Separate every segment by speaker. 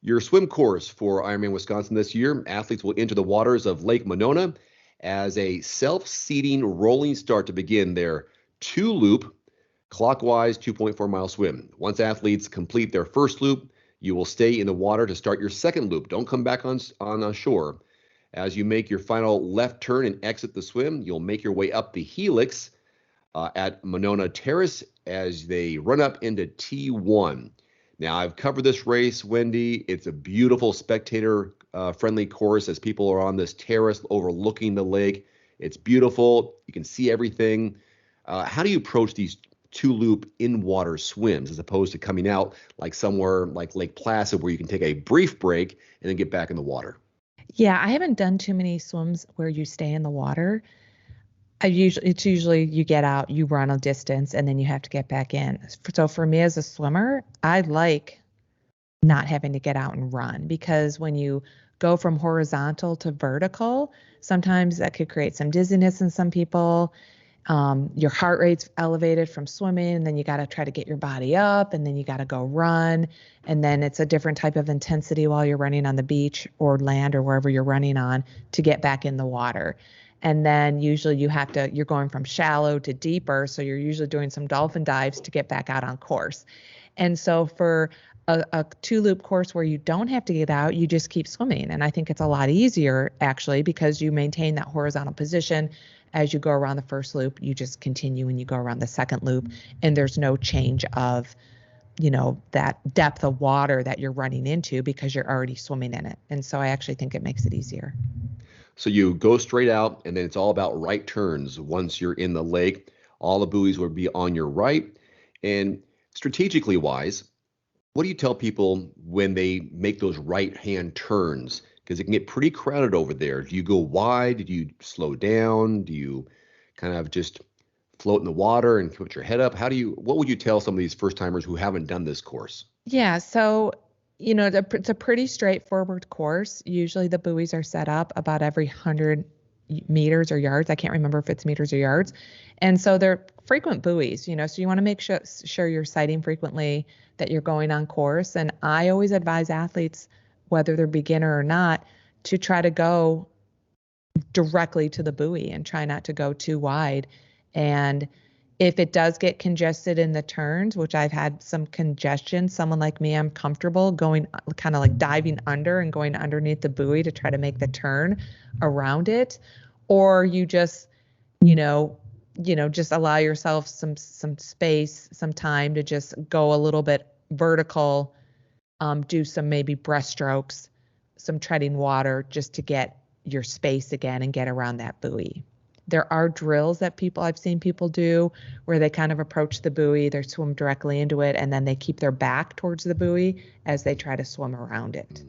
Speaker 1: Your swim course for Ironman Wisconsin this year, athletes will enter the waters of Lake Monona as a self-seeding rolling start to begin their two-loop clockwise 2.4-mile swim. Once athletes complete their first loop, you will stay in the water to start your second loop. Don't come back on shore. As you make your final left turn and exit the swim, you'll make your way up the helix at Monona Terrace as they run up into T1. Now, I've covered this race, Wendy. It's a beautiful spectator-friendly course as people are on this terrace overlooking the lake. It's beautiful. You can see everything. How do you approach these two-loop in-water swims as opposed to coming out like somewhere like Lake Placid where you can take a brief break and then get back in the water?
Speaker 2: Yeah, I haven't done too many swims where you stay in the water. It's usually you get out, you run a distance, and then you have to get back in. So for me as a swimmer, I like not having to get out and run, because when you go from horizontal to vertical, sometimes that could create some dizziness in some people. Your heart rate's elevated from swimming, and then you got to try to get your body up, and then you got to go run. And then it's a different type of intensity while you're running on the beach or land or wherever you're running on to get back in the water. And then usually you're going from shallow to deeper. So you're usually doing some dolphin dives to get back out on course. And so for a two-loop course where you don't have to get out, you just keep swimming. And I think it's a lot easier, actually, because you maintain that horizontal position. As you go around the first loop, you just continue and you go around the second loop, and there's no change of, that depth of water that you're running into because you're already swimming in it. And so I actually think it makes it easier.
Speaker 1: So you go straight out, and then it's all about right turns. Once you're in the lake, all the buoys will be on your right. And strategically wise, what do you tell people when they make those right-hand turns? Because it can get pretty crowded over there. Do you go wide? Do you slow down? Do you kind of just float in the water and put your head up? What would you tell some of these first-timers who haven't done this course?
Speaker 2: Yeah, so it's a pretty straightforward course. Usually the buoys are set up about every 100 meters or yards. I can't remember if it's meters or yards. And so they're frequent buoys, so you want to make sure you're sighting frequently, that you're going on course. And I always advise athletes, whether they're beginner or not, to try to go directly to the buoy and try not to go too wide. And if it does get congested in the turns, which I've had some congestion, someone like me, I'm comfortable going kind of like diving under and going underneath the buoy to try to make the turn around it. Or you just, just allow yourself some space, some time to just go a little bit vertical, do some maybe breaststrokes, some treading water just to get your space again and get around that buoy. There are drills that I've seen people do where they kind of approach the buoy, they swim directly into it, and then they keep their back towards the buoy as they try to swim around it.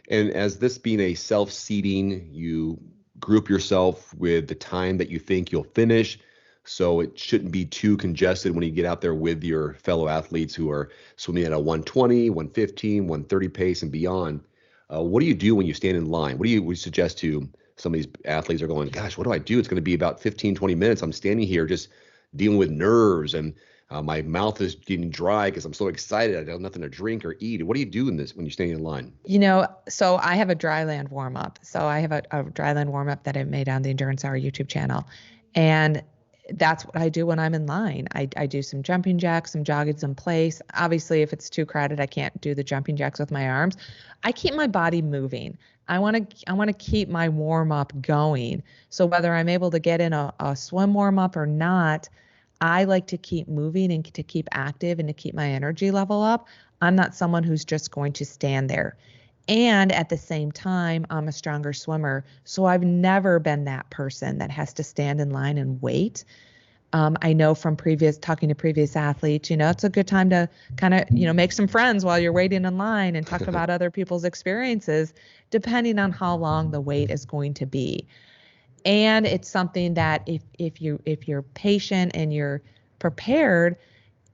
Speaker 1: And as this being a self-seeding, you group yourself with the time that you think you'll finish. So it shouldn't be too congested when you get out there with your fellow athletes who are swimming at a 120, 115, 130 pace and beyond. What do you do when you stand in line? What do you suggest to some of these athletes are going, gosh, what do I do? It's going to be about 15, 20 minutes. I'm standing here just dealing with nerves, and my mouth is getting dry because I'm so excited. I have nothing to drink or eat. What do you do in this when you're standing in line?
Speaker 2: So I have a dry land warm up. So I have a dry land warm up that I made on the Endurance Hour YouTube channel. And that's what I do when I'm in line. I do some jumping jacks, some joggings in place. Obviously, if it's too crowded, I can't do the jumping jacks with my arms. I keep my body moving. I want to keep my warm up going. So whether I'm able to get in a swim warm up or not, I like to keep moving and to keep active and to keep my energy level up. I'm not someone who's just going to stand there. And at the same time, I'm a stronger swimmer. So I've never been that person that has to stand in line and wait. I know from talking to previous athletes, it's a good time to kind of, make some friends while you're waiting in line and talk about other people's experiences, depending on how long the wait is going to be. And it's something that if you're patient and you're prepared,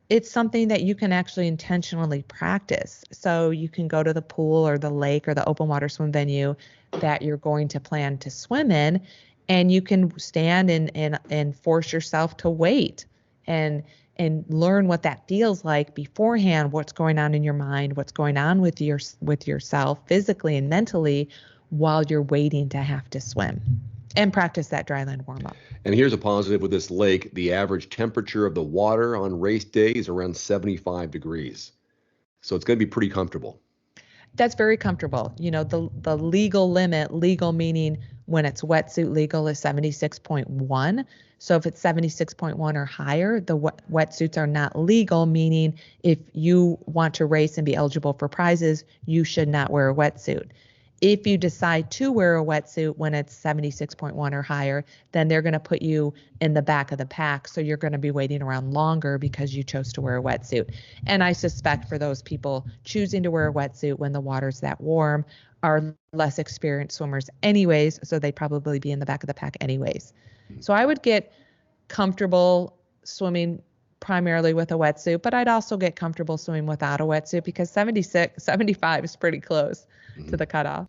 Speaker 2: it's something that you can actually intentionally practice. So you can go to the pool or the lake or the open water swim venue that you're going to plan to swim in, and you can stand and force yourself to wait. And and learn what that feels like beforehand, what's going on in your mind, what's going on with yourself physically and mentally while you're waiting to have to swim, and practice that dryland warm up.
Speaker 1: And here's a positive with this lake. The average temperature of the water on race day is around 75 degrees. So it's going to be pretty comfortable.
Speaker 2: That's very comfortable. You know, the legal limit, legal meaning when it's wetsuit legal, is 76.1. So if it's 76.1 or higher, the wetsuits are not legal, meaning if you want to race and be eligible for prizes, you should not wear a wetsuit. If you decide to wear a wetsuit when it's 76.1 or higher, then they're going to put you in the back of the pack. So you're going to be waiting around longer because you chose to wear a wetsuit. And I suspect for those people choosing to wear a wetsuit when the water's that warm are less experienced swimmers anyways. So they'd probably be in the back of the pack anyways. So I would get comfortable swimming primarily with a wetsuit, but I'd also get comfortable swimming without a wetsuit because 76, 75 is pretty close to the cutoff.